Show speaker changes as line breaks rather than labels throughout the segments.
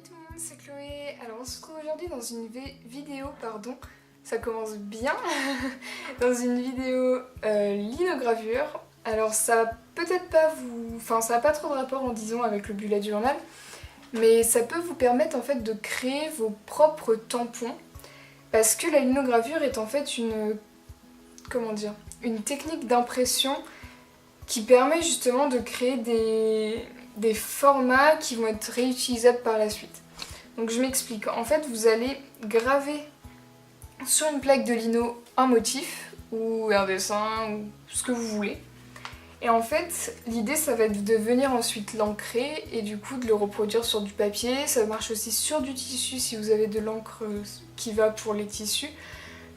tout le monde, c'est Chloé. Alors on se retrouve aujourd'hui dans une vidéo, ça commence bien, dans une vidéo linogravure. Alors ça va peut-être pas vous... Enfin ça n'a pas trop de rapport en disant avec le bullet journal, mais ça peut vous permettre en fait de créer vos propres tampons, parce que la linogravure est en fait une... comment dire, une technique d'impression qui permet justement de créer des formats qui vont être réutilisables par la suite. Donc je m'explique, en fait vous allez graver sur une plaque de lino un motif ou un dessin ou ce que vous voulez. Et en fait l'idée ça va être de venir ensuite l'ancrer et du coup de le reproduire sur du papier. Ça marche aussi sur du tissu si vous avez de l'encre qui va pour les tissus.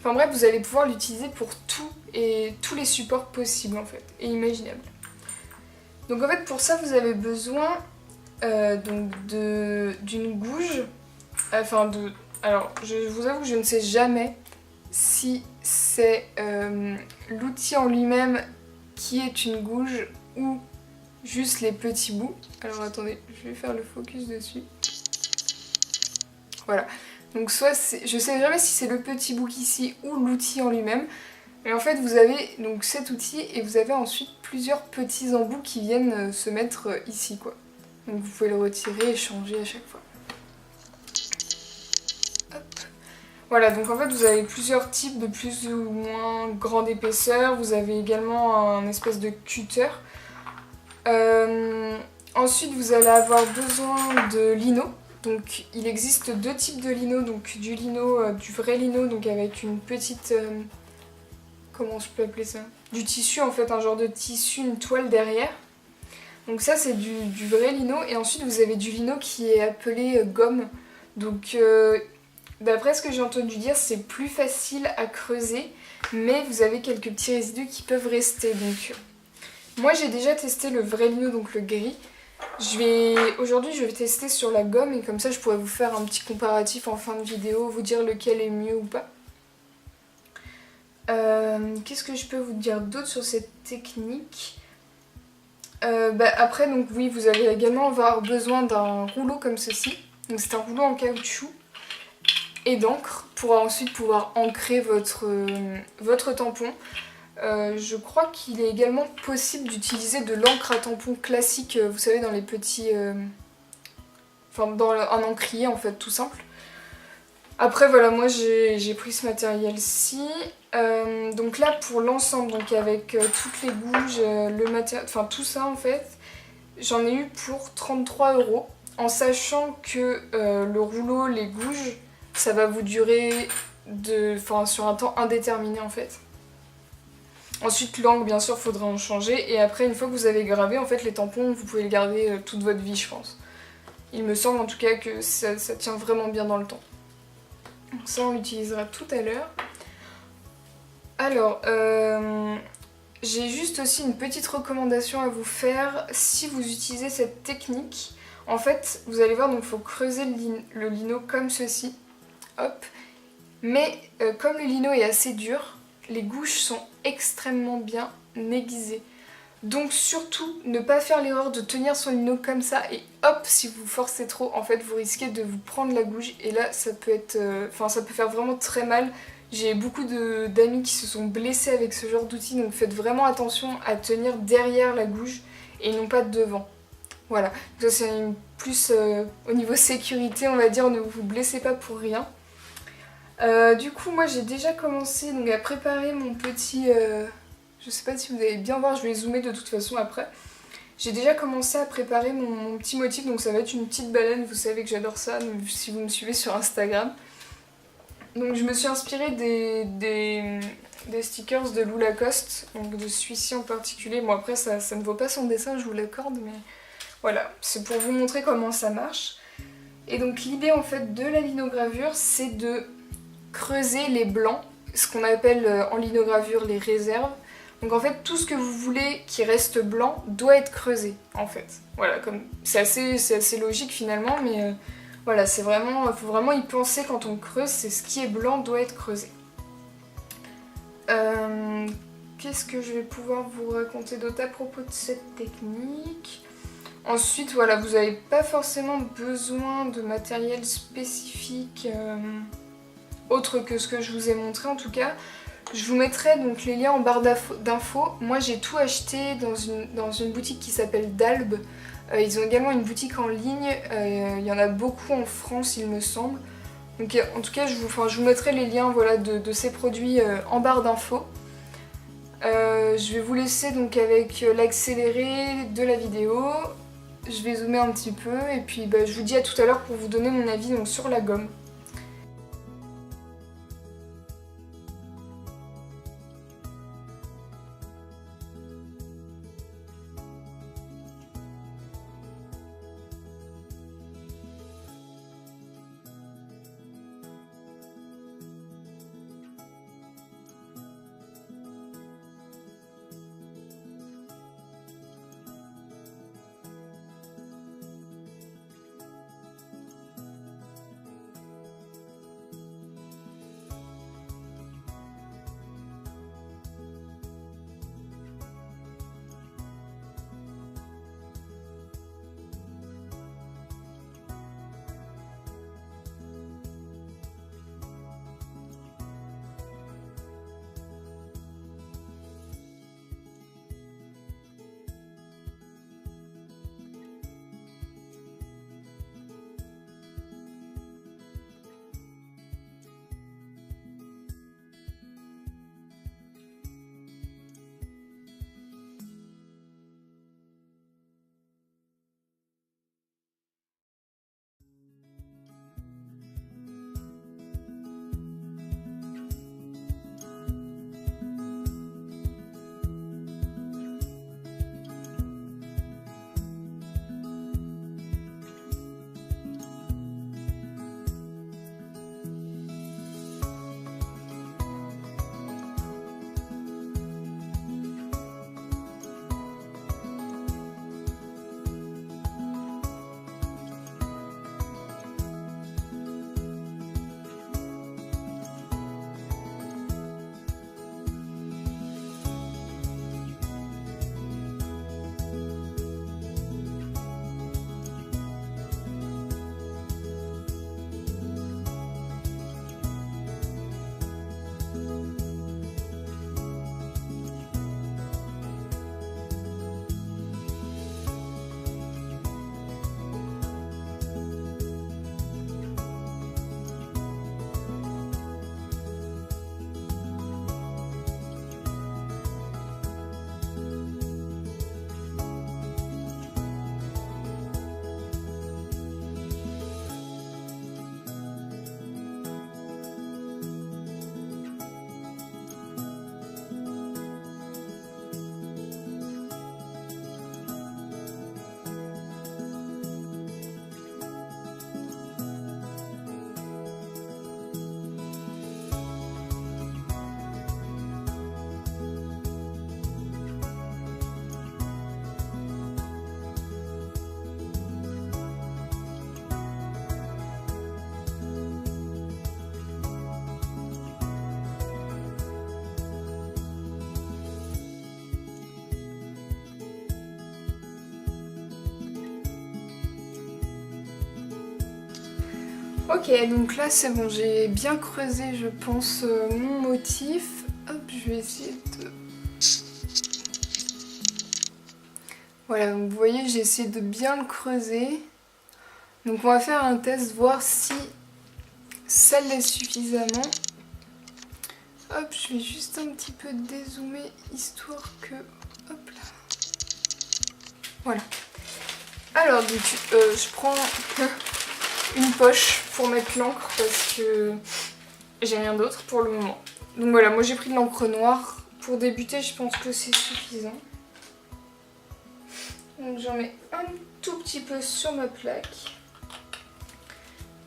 Enfin bref, vous allez pouvoir l'utiliser pour tout et tous les supports possibles en fait, et imaginables. Donc en fait pour ça vous avez besoin d'une gouge, alors je vous avoue que je ne sais jamais si c'est l'outil en lui-même qui est une gouge ou juste les petits bouts. Alors attendez, je vais faire le focus dessus. Voilà. Donc soit je sais jamais si c'est le petit bout ici ou l'outil en lui-même. Mais en fait vous avez donc cet outil et vous avez ensuite plusieurs petits embouts qui viennent se mettre ici quoi. Donc vous pouvez le retirer et changer à chaque fois. Hop. Voilà, donc en fait vous avez plusieurs types de plus ou moins grande épaisseur. Vous avez également un espèce de cutter. Ensuite vous allez avoir besoin de lino. Donc il existe deux types de lino, donc du lino, du vrai lino, donc avec une petite... comment je peux appeler ça? Du tissu en fait, un genre de tissu, une toile derrière. Donc ça c'est du vrai lino, et ensuite vous avez du lino qui est appelé gomme. Donc d'après ce que j'ai entendu dire, c'est plus facile à creuser, mais vous avez quelques petits résidus qui peuvent rester. Donc moi j'ai déjà testé le vrai lino, donc le gris. Aujourd'hui je vais tester sur la gomme et comme ça je pourrais vous faire un petit comparatif en fin de vidéo, vous dire lequel est mieux ou pas. Qu'est-ce que je peux vous dire d'autre sur cette technique? Après donc oui, vous allez également avoir besoin d'un rouleau comme ceci. Donc c'est un rouleau en caoutchouc et d'encre pour ensuite pouvoir ancrer votre tampon. Je crois qu'il est également possible d'utiliser de l'encre à tampon classique, vous savez, dans les petits... dans un encrier en fait, tout simple. Après voilà, moi j'ai pris ce matériel-ci. Donc là pour l'ensemble, donc avec toutes les gouges, le matériel, enfin tout ça en fait, j'en ai eu pour 33 €, en sachant que le rouleau, les gouges, ça va vous durer sur un temps indéterminé en fait. Ensuite l'angle bien sûr faudra en changer, et après une fois que vous avez gravé en fait les tampons vous pouvez les garder toute votre vie je pense. Il me semble en tout cas que ça tient vraiment bien dans le temps. Donc ça on l'utilisera tout à l'heure. Alors j'ai juste aussi une petite recommandation à vous faire si vous utilisez cette technique. En fait vous allez voir, donc il faut creuser le lino comme ceci. Hop. Mais comme le lino est assez dur, les gouges sont extrêmement bien aiguisées. Donc surtout, ne pas faire l'erreur de tenir son lino comme ça et hop, si vous forcez trop, en fait vous risquez de vous prendre la gouge et là ça peut être... ça peut faire vraiment très mal. J'ai beaucoup d'amis qui se sont blessés avec ce genre d'outil, donc faites vraiment attention à tenir derrière la gouge et non pas devant. Voilà, ça c'est plus au niveau sécurité on va dire, ne vous blessez pas pour rien. Du coup moi j'ai déjà commencé donc, à préparer mon petit... je sais pas si vous allez bien voir, je vais zoomer de toute façon après. J'ai déjà commencé à préparer mon petit motif, donc ça va être une petite baleine, vous savez que j'adore ça si vous me suivez sur Instagram. Donc je me suis inspirée des stickers de Lou Lacoste, donc de celui-ci en particulier. Bon après ça ne vaut pas son dessin, je vous l'accorde, mais voilà, c'est pour vous montrer comment ça marche. Et donc l'idée en fait de la linogravure, c'est de creuser les blancs, ce qu'on appelle en linogravure les réserves. Donc en fait tout ce que vous voulez qui reste blanc doit être creusé en fait. Voilà, c'est assez logique finalement, mais voilà, c'est vraiment, faut vraiment y penser quand on creuse, c'est ce qui est blanc doit être creusé. Qu'est-ce que je vais pouvoir vous raconter d'autre à propos de cette technique? Ensuite, voilà, vous n'avez pas forcément besoin de matériel spécifique autre que ce que je vous ai montré en tout cas. Je vous mettrai donc les liens en barre d'infos. Moi j'ai tout acheté dans une boutique qui s'appelle Dalb. Ils ont également une boutique en ligne, il y en a beaucoup en France il me semble. Donc en tout cas je vous mettrai les liens voilà, de ces produits en barre d'infos. Je vais vous laisser donc avec l'accéléré de la vidéo. Je vais zoomer un petit peu et puis je vous dis à tout à l'heure pour vous donner mon avis donc, sur la gomme. Ok, donc là c'est bon, j'ai bien creusé je pense mon motif. Hop, je vais essayer de... Voilà, donc vous voyez j'ai essayé de bien le creuser. Donc on va faire un test, voir si ça l'est suffisamment. Hop, je vais juste un petit peu dézoomer histoire que... Hop là. Voilà. Alors donc je prends une poche pour mettre l'encre parce que j'ai rien d'autre pour le moment. Donc voilà, moi j'ai pris de l'encre noire. Pour débuter, je pense que c'est suffisant. Donc j'en mets un tout petit peu sur ma plaque.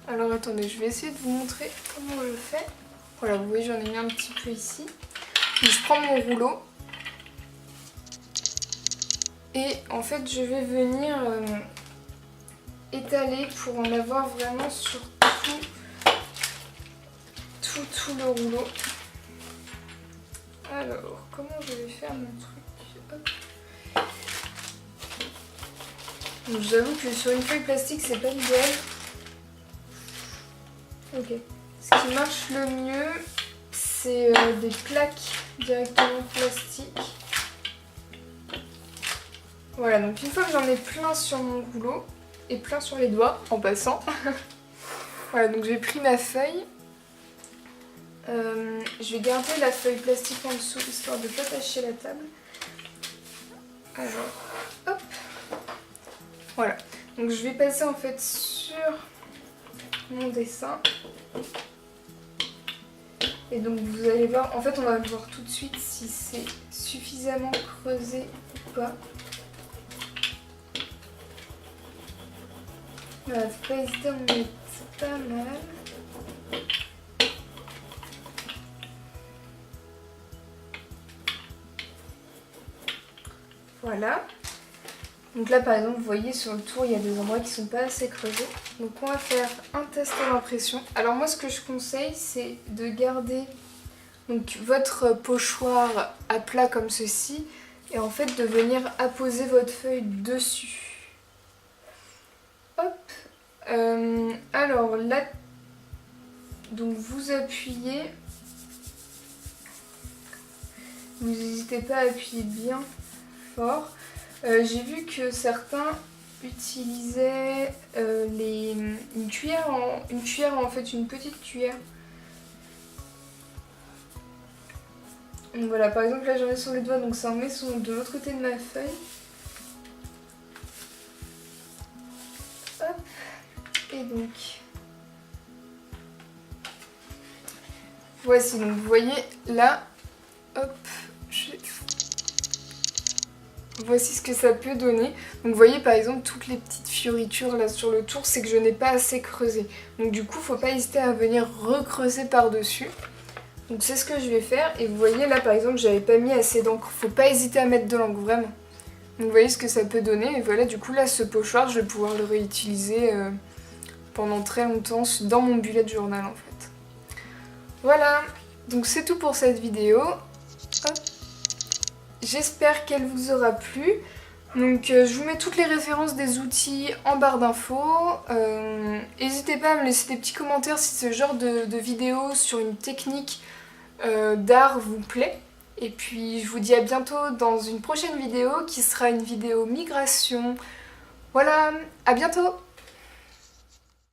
Alors attendez, je vais essayer de vous montrer comment je fais. Voilà, vous voyez, j'en ai mis un petit peu ici. Donc, je prends mon rouleau. Et en fait, je vais venir étaler pour en avoir vraiment sur tout le rouleau. Alors, comment je vais faire mon truc? Hop. Donc j'avoue que sur une feuille plastique c'est pas l'idéal. Ok. Ce qui marche le mieux, c'est des plaques directement plastiques. Voilà, donc une fois que j'en ai plein sur mon rouleau, et plein sur les doigts en passant, voilà, donc j'ai pris ma feuille. Je vais garder la feuille plastique en dessous, histoire de ne pas tacher la table. Alors, hop. Voilà, donc je vais passer en fait sur mon dessin. Et donc vous allez voir, en fait on va voir tout de suite si c'est suffisamment creusé ou pas. Voilà, faut pas hésiter à en mettre pas mal. Voilà. Donc là par exemple vous voyez sur le tour il y a des endroits qui sont pas assez creusés. Donc on va faire un test à l'impression. Alors moi ce que je conseille c'est de garder donc votre pochoir à plat comme ceci et en fait de venir apposer votre feuille dessus. Hop. Alors là donc vous appuyez. Vous n'hésitez pas à appuyer bien fort. J'ai vu que certains utilisaient une cuillère en fait, une petite cuillère. Donc voilà, par exemple là j'en ai sur les doigts, donc ça en met de l'autre côté de ma feuille. Hop. Et donc voici, donc vous voyez là, hop, voici ce que ça peut donner. Donc vous voyez par exemple toutes les petites fioritures là sur le tour, c'est que je n'ai pas assez creusé. Donc du coup faut pas hésiter à venir recreuser par dessus. Donc c'est ce que je vais faire. Et vous voyez là par exemple j'avais pas mis assez d'encre. Faut pas hésiter à mettre de l'encre vraiment. Donc vous voyez ce que ça peut donner. Et voilà, du coup là ce pochoir je vais pouvoir le réutiliser pendant très longtemps dans mon bullet journal en fait. Voilà, donc c'est tout pour cette vidéo. Hop. J'espère qu'elle vous aura plu. Donc je vous mets toutes les références des outils en barre d'infos. N'hésitez pas à me laisser des petits commentaires si ce genre de vidéo sur une technique d'art vous plaît. Et puis je vous dis à bientôt dans une prochaine vidéo qui sera une vidéo migration. Voilà, à bientôt!